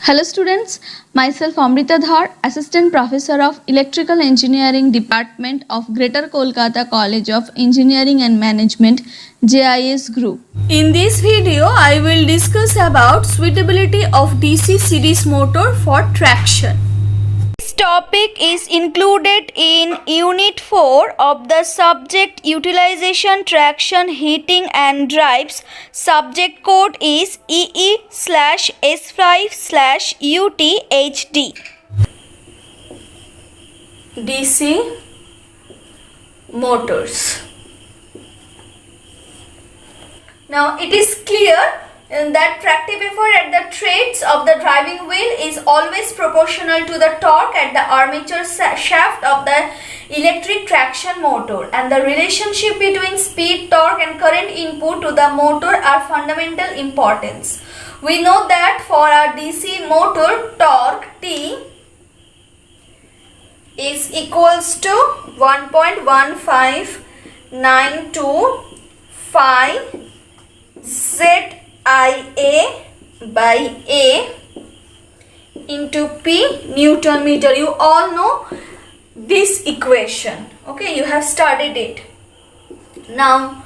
Hello students, myself Amrita Dhar, Assistant Professor of Electrical Engineering Department of Greater Kolkata College of Engineering and Management, JIS Group. In this video, I will discuss about suitability of DC series motor for traction. This topic is included in Unit 4 of the subject Utilization, Traction, Heating and Drives. Subject code is EE/S5/UTHD. DC motors. Now it is clear that tractive effort at the threads of the driving wheel is always proportional to the torque at the armature shaft of the electric traction motor, and the relationship between speed, torque and current input to the motor are fundamental importance. We know that for a DC motor, torque T is equals to 1.15925 ZIA by A into P Newton meter. You all know this equation. Okay, you have studied it. Now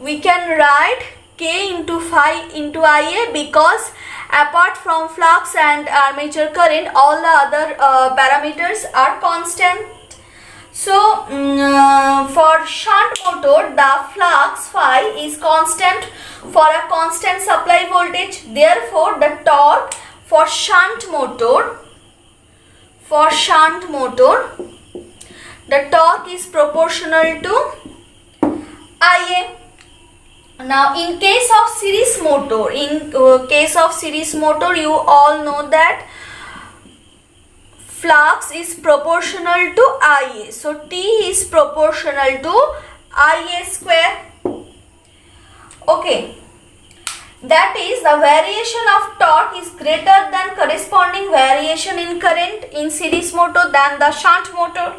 we can write K into phi into IA, because apart from flux and armature current, all the other parameters are constant. So for shunt motor, the flux phi is constant for a constant supply voltage. Therefore, the torque for shunt motor, the torque is proportional to IA. Now, in case of series motor, you all know that flux is proportional to IA. So T is proportional to IA square. Okay. That is, the variation of torque is greater than corresponding variation in current in series motor than the shunt motor.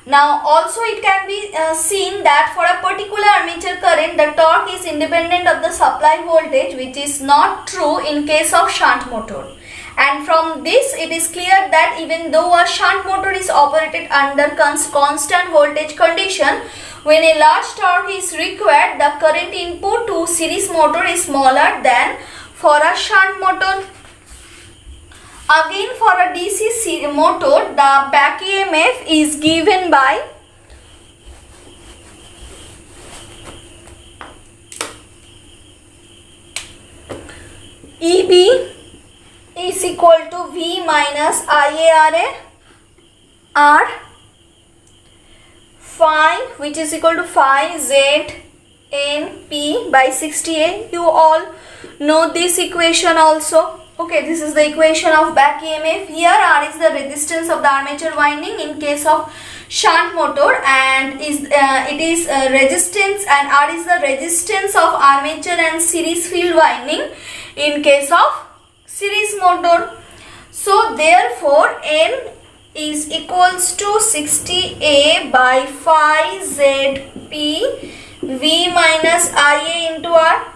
Now also it can be seen that for a particular armature current, the torque is independent of the supply voltage, which is not true in case of shunt motor. And from this it is clear that even though a shunt motor is operated under constant voltage condition, when a large torque is required, the current input to series motor is smaller than for a shunt motor. Again, for a DC motor, the back EMF is given by EB is equal to V minus IARA R phi, which is equal to phi ZNP by 60A. You all know this equation also. Okay, this is the equation of back EMF. Here R is the resistance of the armature winding in case of shunt motor, and it is resistance, and R is the resistance of armature and series field winding in case of series motor. So therefore N is equals to 60A by phi ZP V minus IA into R.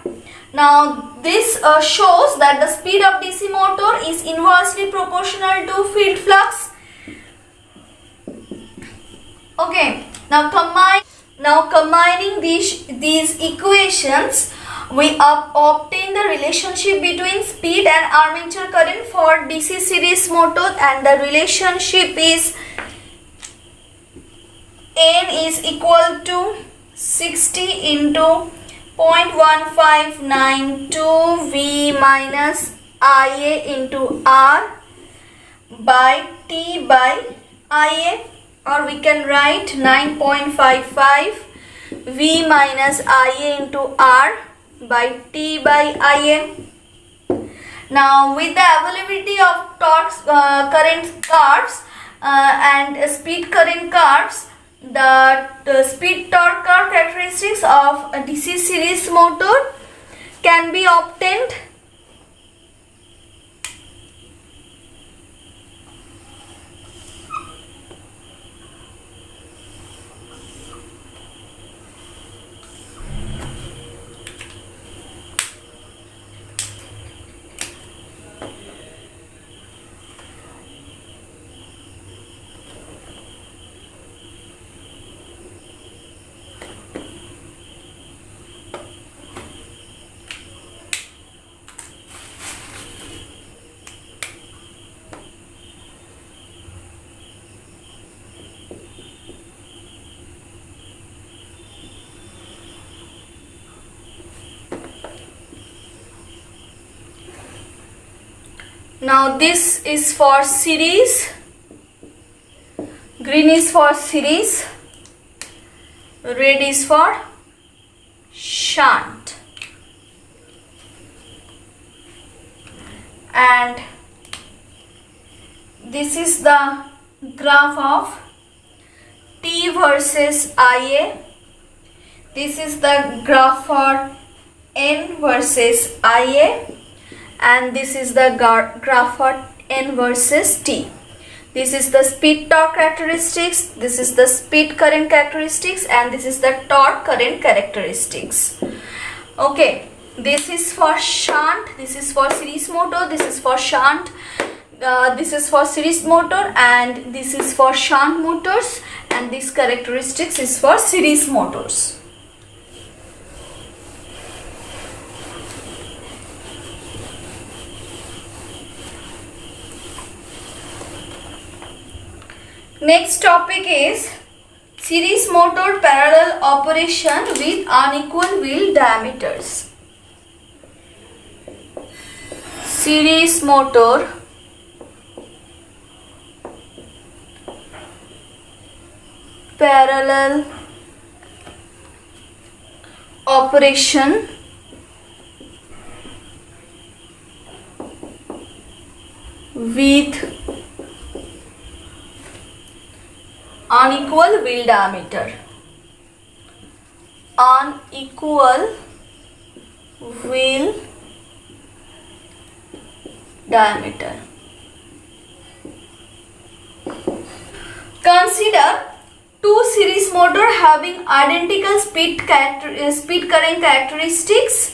Now this shows that the speed of DC motor is inversely proportional to field flux. Okay, now combining these equations, we obtain the relationship between speed and armature current for DC series motor, and the relationship is N is equal to 60 into 0.1592 V minus IA into R by T by IA, or we can write 9.55 V minus IA into R by T by IA. Now with the availability of torque current curves and speed current curves, the speed torque curve characteristics of a DC series motor can be obtained. Now this is for series, green is for series, red is for shunt. And this is the graph of T versus IA. This is the graph for N versus IA, and this is the graph for N versus T. This is the speed torque characteristics, this is the speed current characteristics, and this is the torque current characteristics. Okay, this is for shunt, this is for series motor, this is for shunt, this is for series motor, and this is for shunt motors, and this characteristics is for series motors. Next topic is series motor parallel operation with unequal wheel diameters. Series motor parallel operation with unequal wheel diameter. Unequal wheel diameter. Consider two series motor having identical speed current characteristics.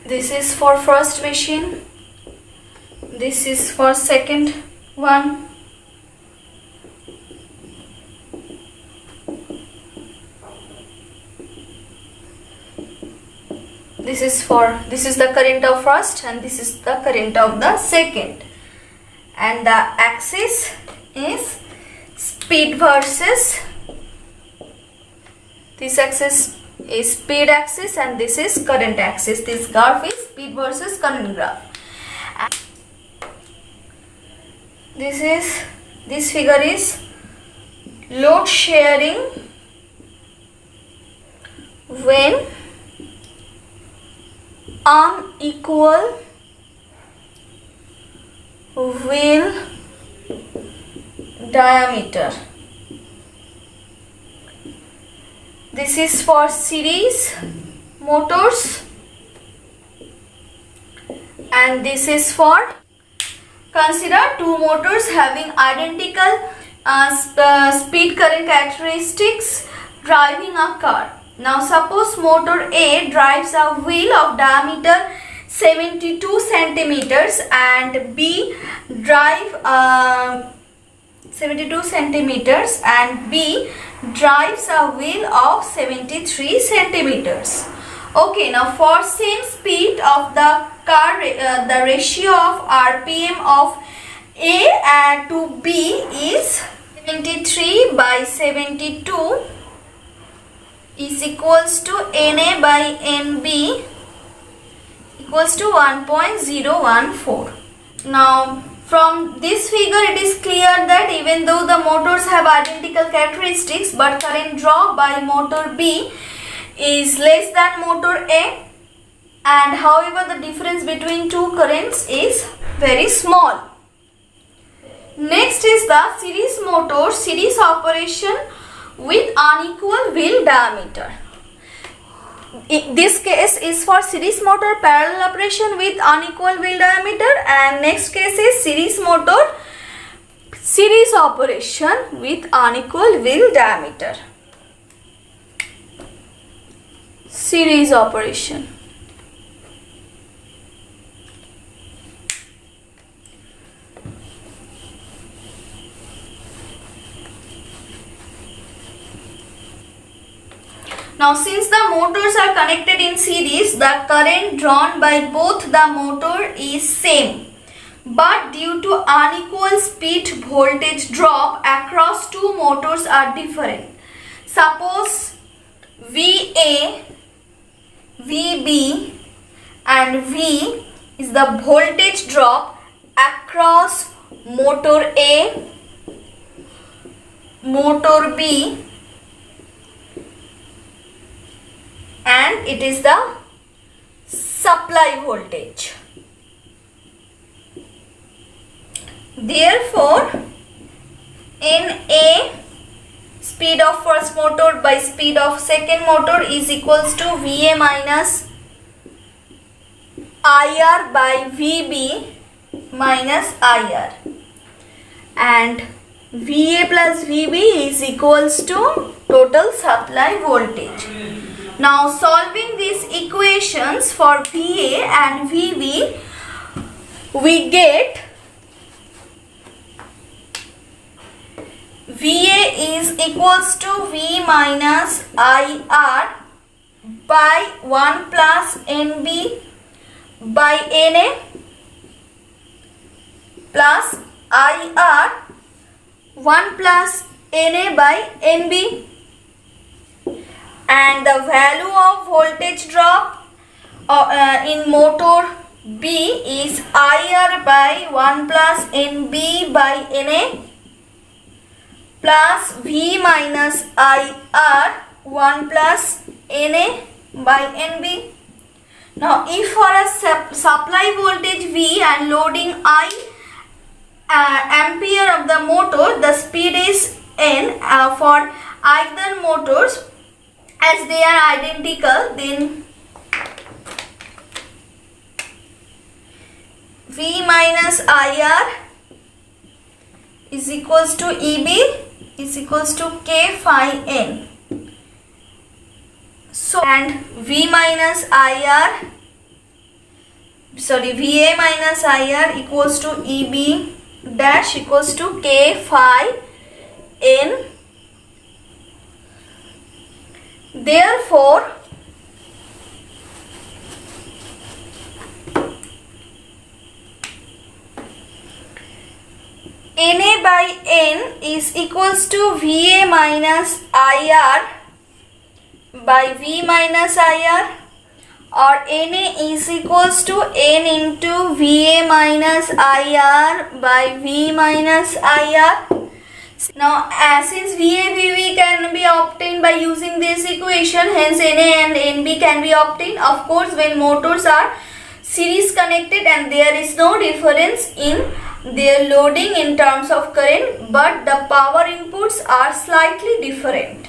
This is for first machine, this is for second one. This is the current of first, and this is the current of the second, and the axis is speed versus, this axis is speed axis, and this is current axis. This graph is speed versus current graph. This figure is load sharing when unequal wheel diameter. This is for series motors, and this is for, consider two motors having identical speed current characteristics driving a car. Now suppose motor A drives a wheel of diameter 72 centimeters and B drive 72 centimeters and B drives a wheel of 73 centimeters. Okay, now for same speed of the car, the ratio of RPM of A to B is 73 by 72 is equals to NA by NB equals to 1.014. Now from this figure it is clear that even though the motors have identical characteristics, but current draw by motor B is less than motor A, and however the difference between two currents is very small. Next is the series motor series operation with unequal wheel diameter. This case is for series motor parallel operation with unequal wheel diameter, and next case is series motor series operation with unequal wheel diameter. Series operation. Now since the motors are connected in series, the current drawn by both the motor is same. But due to unequal speed, voltage drop across two motors are different. Suppose VA, VB and V is the voltage drop across motor A, motor B, and it is the supply voltage. Therefore, NA, speed of first motor by speed of second motor, is equals to VA minus IR by VB minus IR, and VA plus VB is equals to total supply voltage. Now solving these equations for VA and VB, we get VA is equals to V minus IR by 1 plus NB by NA plus IR 1 plus NA by NB, and the value of voltage drop in motor B is IR by 1 plus NB by NA plus V minus IR 1 plus NA by NB. Now if for a supply voltage V and loading I ampere of the motor, the speed is N for either motors, as they are identical, then V minus IR is equals to EB is equals to K phi N. So, and VA minus IR equals to EB dash equals to K phi N. Therefore, NA by N is equals to VA minus IR by V minus IR, or NA is equals to N into VA minus IR by V minus IR. Now since VA VV can be obtained by using this equation, hence NA and NB can be obtained. Of course, when motors are series connected and there is no difference in their loading in terms of current, but the power inputs are slightly different.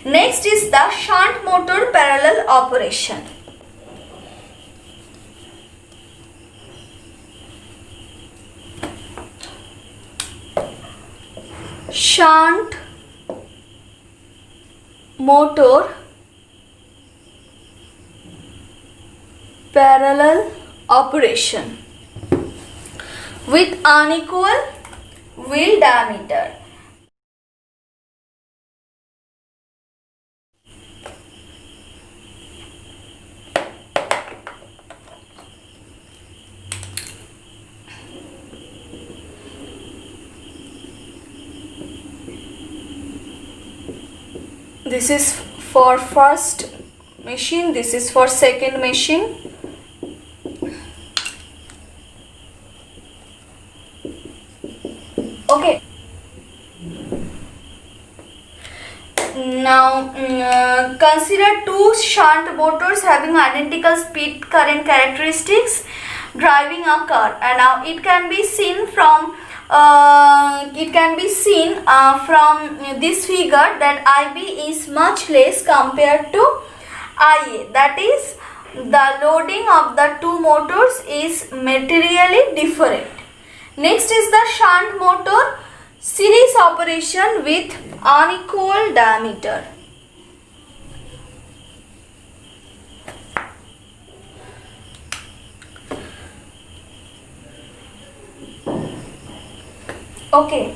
Next is the shunt motor parallel operation. Shunt motor parallel operation with unequal wheel diameter. This is for first machine, this is for second machine. Okay. Now consider two shunt motors having identical speed current characteristics driving a car, and now it can be seen from this figure that IB is much less compared to IA. That is, the loading of the two motors is materially different. Next is the shunt motor series operation with unequal diameter. Okay,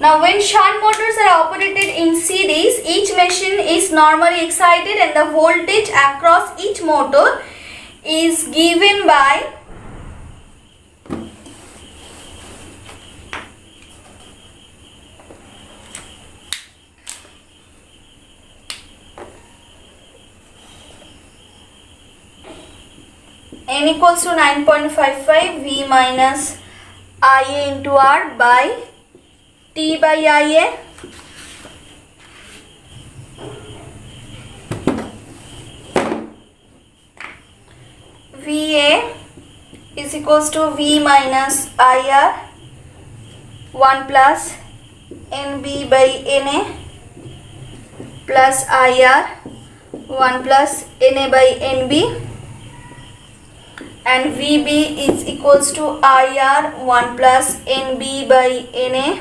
Now when shunt motors are operated in series, each machine is normally excited and the voltage across each motor is given by N equals to 9.55 V minus IA into R by T by IA. VA is equals to V minus IR 1 plus NB by NA plus IR 1 plus NA by NB, and VB is equals to IR 1 plus NB by NA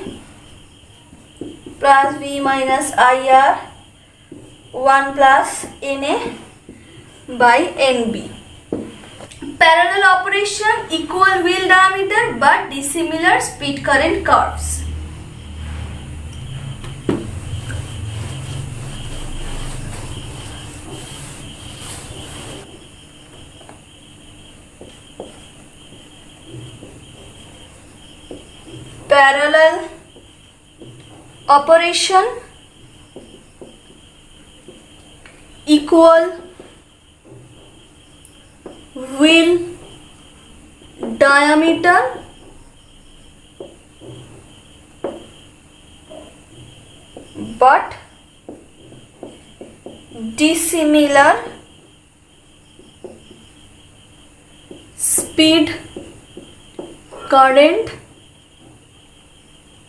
plus V minus IR 1 plus NA by NB. Parallel operation, equal wheel diameter but dissimilar speed current curves. Parallel operation, equal wheel diameter but dissimilar speed current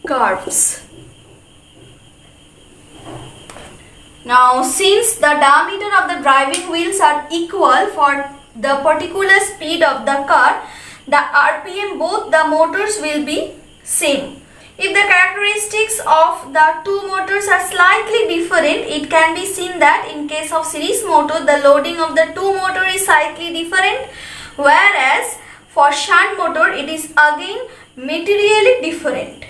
curves. Now since the diameter of the driving wheels are equal for the particular speed of the car, the RPM both the motors will be same. If the characteristics of the two motors are slightly different, it can be seen that in case of series motor, the loading of the two motor is slightly different, whereas for shunt motor it is again materially different.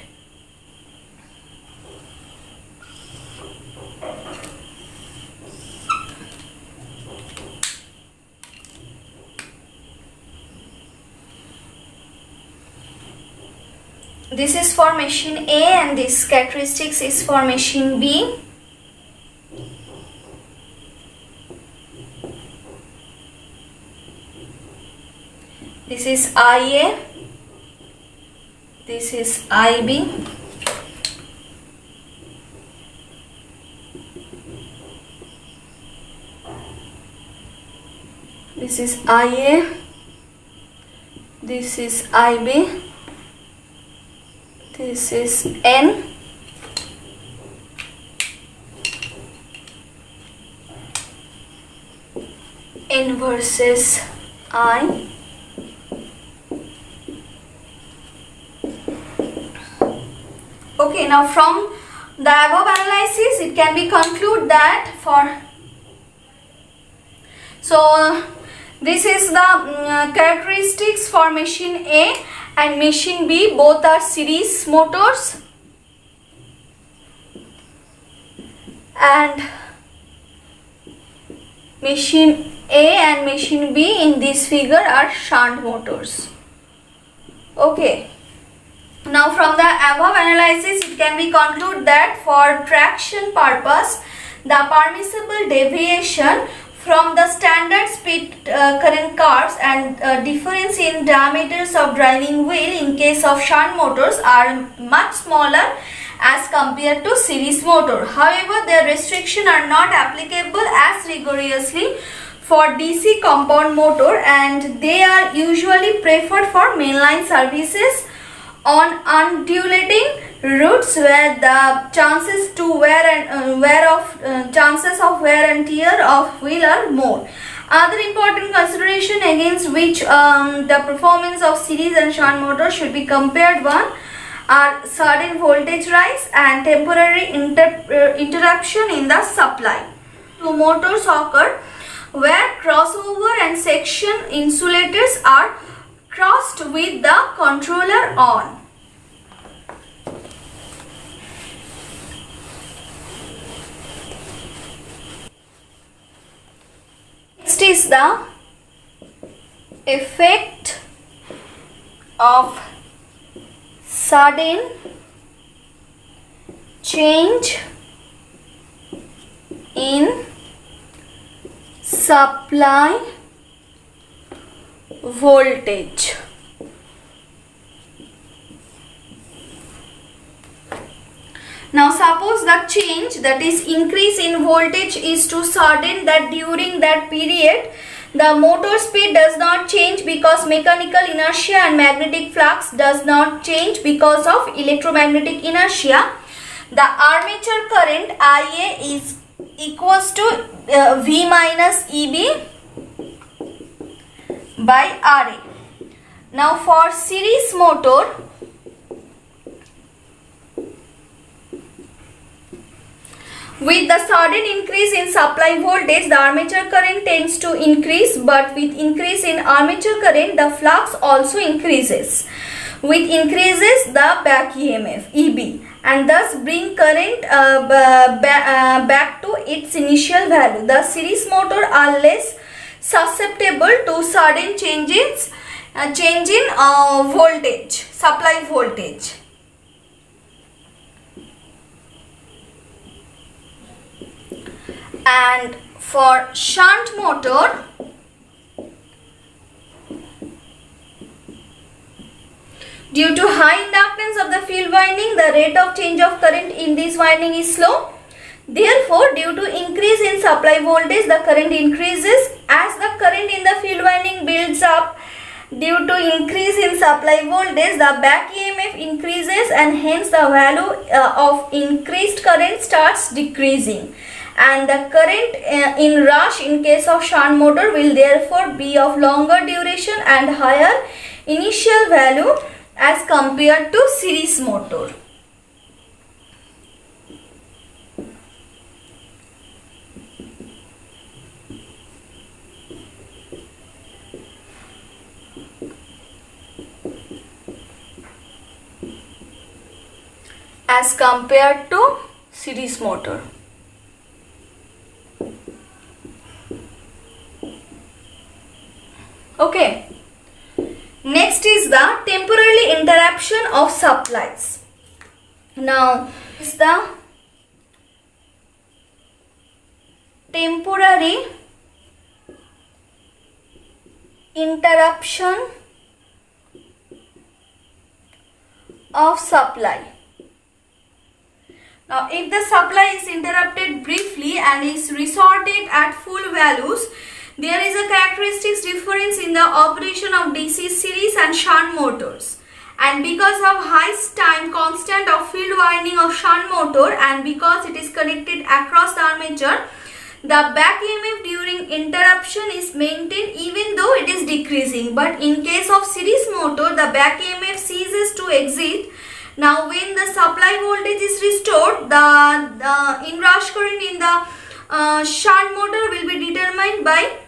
This is for machine A and this characteristics is for machine B. This is IA, this is IB. This is IA, this is IB. This is N, N versus I. Okay, now from the above analysis it can be concluded that this is the characteristics for machine A and machine B, both are series motors, and machine A and machine B in this figure are shunt motors. Okay. Now from the above analysis it can be concluded that for traction purpose the permissible deviation from the standard speed current curves and difference in diameters of driving wheel in case of shunt motors are much smaller as compared to series motor. However, their restrictions are not applicable as rigorously for DC compound motor, and they are usually preferred for mainline services on undulating routes where the chances of wear and tear of wheel are more. Other important consideration against which the performance of series and shunt motors should be compared are sudden voltage rise and temporary interruption in the supply. Two motors occur where crossover and section insulators are crossed with the controller on. is the effect of sudden change in supply voltage. Now suppose the change, that is increase in voltage, is too sudden that during that period the motor speed does not change because mechanical inertia and magnetic flux does not change because of electromagnetic inertia. The armature current IA is equals to V minus EB by RA. Now for series motor, with the sudden increase in supply voltage, the armature current tends to increase, but with increase in armature current, the flux also increases. With increases the back EMF EB, and thus bring current back to its initial value. The series motor are less susceptible to sudden change in voltage, supply voltage. And for shunt motor, due to high inductance of the field winding, the rate of change of current in this winding is slow. Therefore, due to increase in supply voltage, the current increases. As the current in the field winding builds up due to increase in supply voltage, the back EMF increases, and hence the value of increased current starts decreasing. And the current in rush in case of shunt motor will therefore be of longer duration and higher initial value as compared to series motor. As compared to series motor. Okay. Next is the temporary interruption of supplies. Now is the temporary interruption of supply. Now if the supply is interrupted briefly and is resorted at full values, there is a characteristics difference in the operation of DC series and shunt motors. And because of high time constant of field winding of shunt motor, and because it is connected across the armature, the back EMF during interruption is maintained even though it is decreasing. But in case of series motor, the back EMF ceases to exist. Now when the supply voltage is restored, the inrush current in the shunt motor will be determined by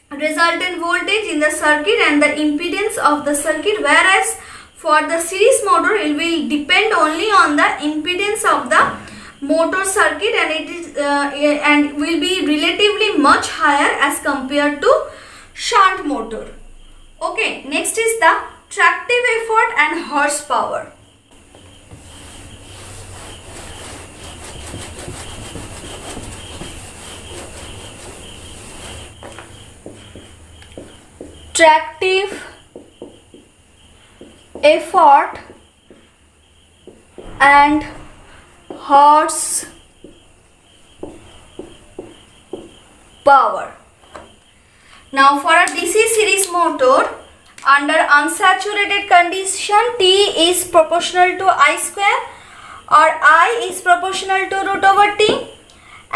resultant voltage in the circuit and the impedance of the circuit, whereas for the series motor it will depend only on the impedance of the motor circuit, and it is and will be relatively much higher as compared to shunt motor. Okay, next is the tractive effort and horsepower. Tractive effort and horsepower. Now for a DC series motor, under unsaturated condition, T is proportional to I square or I is proportional to root over T.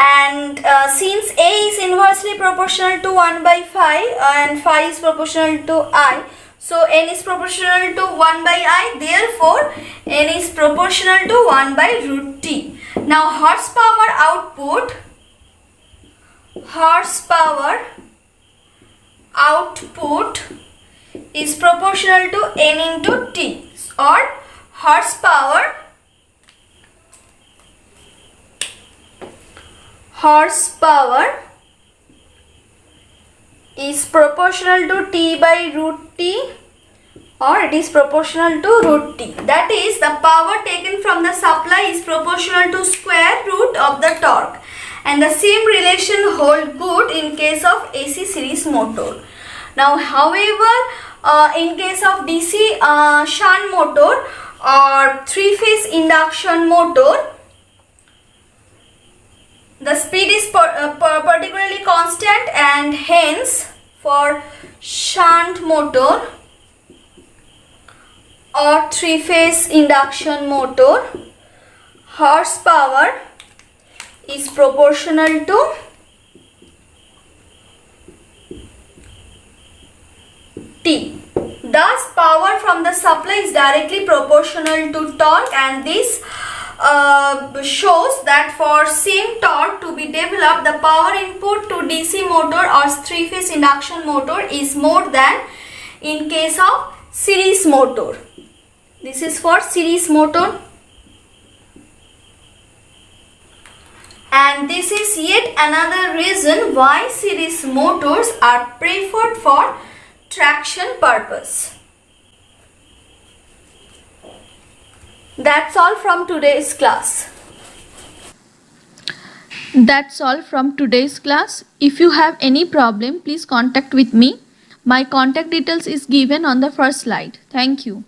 And since A is inversely proportional to 1 by phi and phi is proportional to I, so N is proportional to 1 by I, therefore N is proportional to 1 by root T. Now horsepower output is proportional to N into T, or horsepower is proportional to T by root T, or it is proportional to root T. That is, the power taken from the supply is proportional to square root of the torque, and the same relation hold good in case of AC series motor. Now, however, in case of DC shunt motor or three-phase induction motor, the speed is particularly constant, and hence for shunt motor or three-phase induction motor, horsepower is proportional to T. Thus, power from the supply is directly proportional to torque, and this shows that for same torque to be developed, the power input to DC motor or three-phase induction motor is more than in case of series motor. This is for series motor, and this is yet another reason why series motors are preferred for traction purpose. That's all from today's class. That's all from today's class. If you have any problem, please contact with me. My contact details is given on the first slide. Thank you.